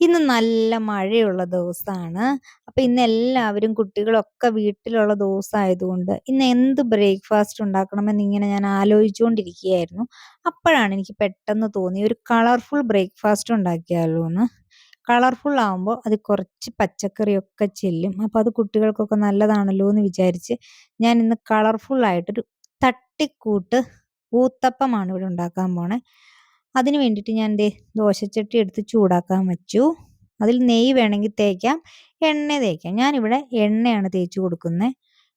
ഇന്ന് നല്ല മഴയുള്ള ദിവസാണ്. അപ്പൊ ഇന്ന് എല്ലാവരും കുട്ടികളൊക്കെ വീട്ടിലുള്ള ദിവസായതുകൊണ്ട് ഇന്ന് എന്ത് ബ്രേക്ക്ഫാസ്റ്റ് ഉണ്ടാക്കണമെന്നിങ്ങനെ ഞാൻ ആലോചിച്ചുകൊണ്ടിരിക്കുകയായിരുന്നു. അപ്പോഴാണ് എനിക്ക് പെട്ടെന്ന് തോന്നി ഒരു കളർഫുൾ ബ്രേക്ക്ഫാസ്റ്റ് ഉണ്ടാക്കിയാലോന്ന്. കളർഫുൾ ആവുമ്പോൾ അത് കുറച്ച് പച്ചക്കറിയൊക്കെ ചെല്ലും. അപ്പൊ അത് കുട്ടികൾക്കൊക്കെ നല്ലതാണല്ലോ എന്ന് വിചാരിച്ച് ഞാൻ ഇന്ന് കളർഫുൾ ആയിട്ടൊരു തട്ടിക്കൂട്ട് ഊത്തപ്പമാണ് ഇവിടെ ഉണ്ടാക്കാൻ പോണേ. അതിന് വേണ്ടിയിട്ട് ഞാൻ ദേ ദോശച്ചട്ടി എടുത്ത് ചൂടാക്കാൻ വെച്ചു. അതിൽ നെയ്യ് വേണമെങ്കിൽ തേക്കാം, എണ്ണ തേക്കാം. ഞാനിവിടെ എണ്ണയാണ് തേച്ച് കൊടുക്കുന്നത്.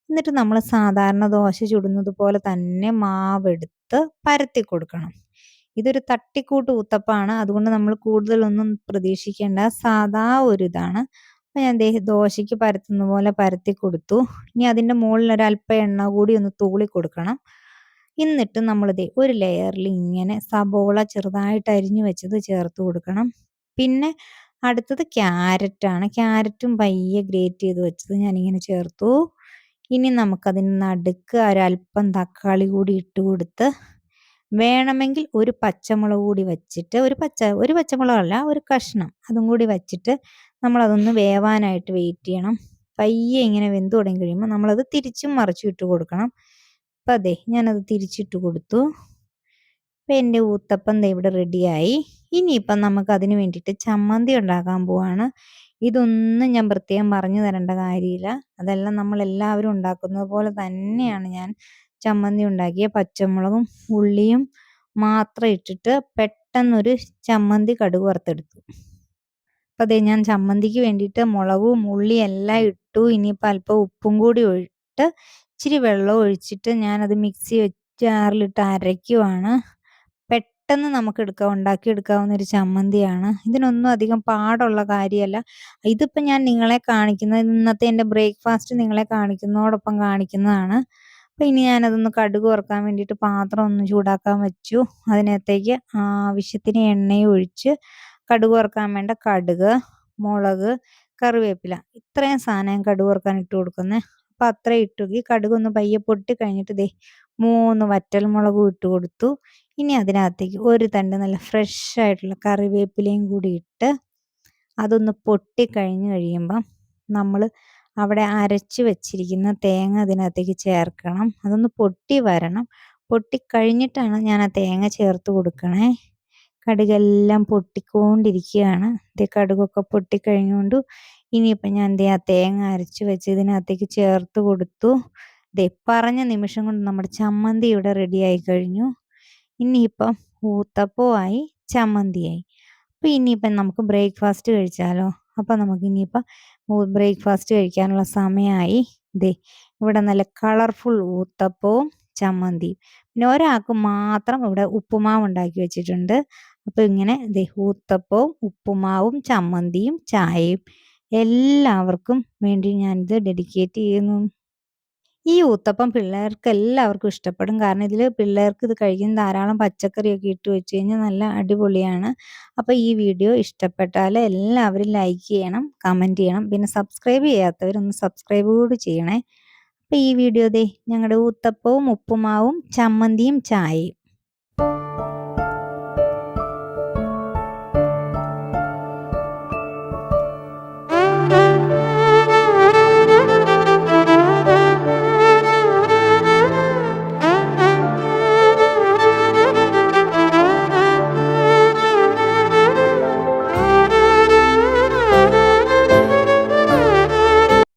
എന്നിട്ട് നമ്മൾ സാധാരണ ദോശ ചുടുന്നത് പോലെ തന്നെ മാവെടുത്ത് പരത്തി കൊടുക്കണം. ഇതൊരു തട്ടിക്കൂട്ട് ഊത്തപ്പമാണ്. അതുകൊണ്ട് നമ്മൾ കൂടുതലൊന്നും പ്രതീക്ഷിക്കേണ്ട. സാധാ ഒരു ഇതാണ്. അപ്പോൾ ഞാൻ ദേ ദോശയ്ക്ക് പരത്തുന്ന പോലെ പരത്തി കൊടുത്തു. ഇനി അതിൻ്റെ മുകളിൽ ഒരല്പം എണ്ണ കൂടി ഒന്ന് തൂളി കൊടുക്കണം. എന്നിട്ട് നമ്മളിതേ ഒരു ലെയറിൽ ഇങ്ങനെ സബോള ചെറുതായിട്ട് അരിഞ്ഞു വെച്ചത് ചേർത്ത് കൊടുക്കണം. പിന്നെ അടുത്തത് ക്യാരറ്റാണ്. ക്യാരറ്റും പയ്യെ ഗ്രേറ്റ് ചെയ്ത് വെച്ചത് ഞാനിങ്ങനെ ചേർത്തു. ഇനി നമുക്കതിന് നടുക്ക് ഒരല്പം തക്കാളി കൂടി ഇട്ട് കൊടുത്ത് വേണമെങ്കിൽ ഒരു പച്ചമുളക് കൂടി വച്ചിട്ട് ഒരു പച്ചമുളകല്ല ഒരു കഷ്ണം അതും കൂടി വച്ചിട്ട് നമ്മളതൊന്ന് വേവാനായിട്ട് വെയിറ്റ് ചെയ്യണം. പയ്യെ ഇങ്ങനെ വെന്ത് തുടങ്ങി കഴിയുമ്പോൾ നമ്മളത് തിരിച്ചും മറിച്ചും ഇട്ട് കൊടുക്കണം. അപ്പം അതെ ഞാനത് തിരിച്ചിട്ട് കൊടുത്തു. അപ്പം എൻ്റെ ഊത്തപ്പം ദേ ഇവിടെ റെഡിയായി. ഇനിയിപ്പം നമുക്ക് അതിന് വേണ്ടിയിട്ട് ചമ്മന്തി ഉണ്ടാക്കാൻ പോവാണ്. ഇതൊന്നും ഞാൻ പ്രത്യേകം പറഞ്ഞു തരേണ്ട കാര്യമില്ല. അതെല്ലാം നമ്മളെല്ലാവരും ഉണ്ടാക്കുന്നത് പോലെ തന്നെയാണ് ഞാൻ ചമ്മന്തി ഉണ്ടാക്കിയ പച്ചമുളകും ഉള്ളിയും മാത്രം ഇട്ടിട്ട് പെട്ടെന്നൊരു ചമ്മന്തി കടുക് വറുത്തെടുത്തു. അപ്പം ദേ ഞാൻ ചമ്മന്തിക്ക് വേണ്ടിയിട്ട് മുളകും ഉള്ളിയും എല്ലാം ഇട്ടു. ഇനിയിപ്പോൾ അല്പം ഉപ്പും കൂടി ഇട്ട് ഇച്ചിരി വെള്ളം ഒഴിച്ചിട്ട് ഞാനത് മിക്സി ജാറിലിട്ട് അരയ്ക്കുവാണ്. പെട്ടെന്ന് നമുക്ക് ഉണ്ടാക്കിയെടുക്കാവുന്ന ഒരു ചമ്മന്തിയാണ്. ഇതിനൊന്നും അധികം പാടുള്ള കാര്യമല്ല. ഇതിപ്പോൾ ഞാൻ നിങ്ങളെ കാണിക്കുന്നത് ഇന്നത്തെ എൻ്റെ ബ്രേക്ക്ഫാസ്റ്റ് നിങ്ങളെ കാണിക്കുന്നതോടൊപ്പം കാണിക്കുന്നതാണ്. അപ്പോൾ ഇനി ഞാനതൊന്ന് കടുക് വറുക്കാൻ വേണ്ടിയിട്ട് പാത്രം ഒന്ന് ചൂടാക്കാൻ വെച്ചു. അതിനകത്തേക്ക് ആവശ്യത്തിന് എണ്ണയും ഒഴിച്ച് കടുക് വറുക്കാൻ വേണ്ട കടുക്, മുളക്, കറിവേപ്പില ഇത്രയും സാധനം കടുക് വറുക്കാൻ ഇട്ട് കൊടുക്കുന്നത്. അപ്പം അത്രയും ഇട്ടുകി കടുകൊന്ന് പയ്യെ പൊട്ടി കഴിഞ്ഞിട്ട് ദേ 3 വറ്റൽമുളകും ഇട്ട് കൊടുത്തു. ഇനി അതിനകത്തേക്ക് ഒരു തണ്ട് നല്ല ഫ്രഷ് ആയിട്ടുള്ള കറിവേപ്പിലയും കൂടി ഇട്ട് അതൊന്ന് പൊട്ടി കഴിയുമ്പം നമ്മൾ അവിടെ അരച്ച് വെച്ചിരിക്കുന്ന തേങ്ങ അതിനകത്തേക്ക് ചേർക്കണം. അതൊന്ന് പൊട്ടി വരണം. പൊട്ടിക്കഴിഞ്ഞിട്ടാണ് ഞാൻ ആ തേങ്ങ ചേർത്ത് കൊടുക്കണേ. കടുകെല്ലാം പൊട്ടിക്കൊണ്ടിരിക്കുകയാണ്. ദേ കടുകൊക്കെ പൊട്ടിക്കഴിഞ്ഞുകൊണ്ട് ഇനിയിപ്പം ഞാൻ ദേ ആ തേങ്ങ അരച്ച് വെച്ച് ഇതിനകത്തേക്ക് ചേർത്ത് കൊടുത്തു. ദേ പറഞ്ഞ നിമിഷം കൊണ്ട് നമ്മുടെ ചമ്മന്തി ഇവിടെ റെഡിയായി കഴിഞ്ഞു. ഇനിയിപ്പം ഊത്തപ്പവുമായി ചമ്മന്തിയായി. അപ്പോൾ ഇനിയിപ്പം നമുക്ക് ബ്രേക്ക്ഫാസ്റ്റ് കഴിച്ചാലോ? അപ്പം നമുക്ക് ഇനിയിപ്പം ബ്രേക്ക്ഫാസ്റ്റ് കഴിക്കാനുള്ള സമയമായി. ദേ ഇവിടെ നല്ല കളർഫുൾ ഊത്തപ്പവും ചമ്മന്തിയും. പിന്നെ ഒരാൾക്ക് മാത്രം ഇവിടെ ഉപ്പുമാവ് ഉണ്ടാക്കി വെച്ചിട്ടുണ്ട്. അപ്പോൾ ഇങ്ങനെ ദേ ഊത്തപ്പവും ഉപ്പുമാവും ചമ്മന്തിയും ചായയും എല്ലാവർക്കും വേണ്ടി ഞാനിത് ഡെഡിക്കേറ്റ് ചെയ്യുന്നു. ഈ ഊത്തപ്പം പിള്ളേർക്ക് എല്ലാവർക്കും ഇഷ്ടപ്പെടും. കാരണം ഇതിൽ പിള്ളേർക്ക് ഇത് കഴിക്കാൻ ധാരാളം പച്ചക്കറിയൊക്കെ ഇട്ട് വെച്ച് കഴിഞ്ഞാൽ നല്ല അടിപൊളിയാണ്. അപ്പോൾ ഈ വീഡിയോ ഇഷ്ടപ്പെട്ടാൽ എല്ലാവരും ലൈക്ക് ചെയ്യണം, കമൻറ്റ് ചെയ്യണം. പിന്നെ സബ്സ്ക്രൈബ് ചെയ്യാത്തവരൊന്ന് സബ്സ്ക്രൈബ് കൂടി ചെയ്യണേ. അപ്പോൾ ഈ വീഡിയോ ദേ ഞങ്ങളുടെ ഊത്തപ്പവും ഉപ്പുമാവും ചമ്മന്തിയും ചായയും.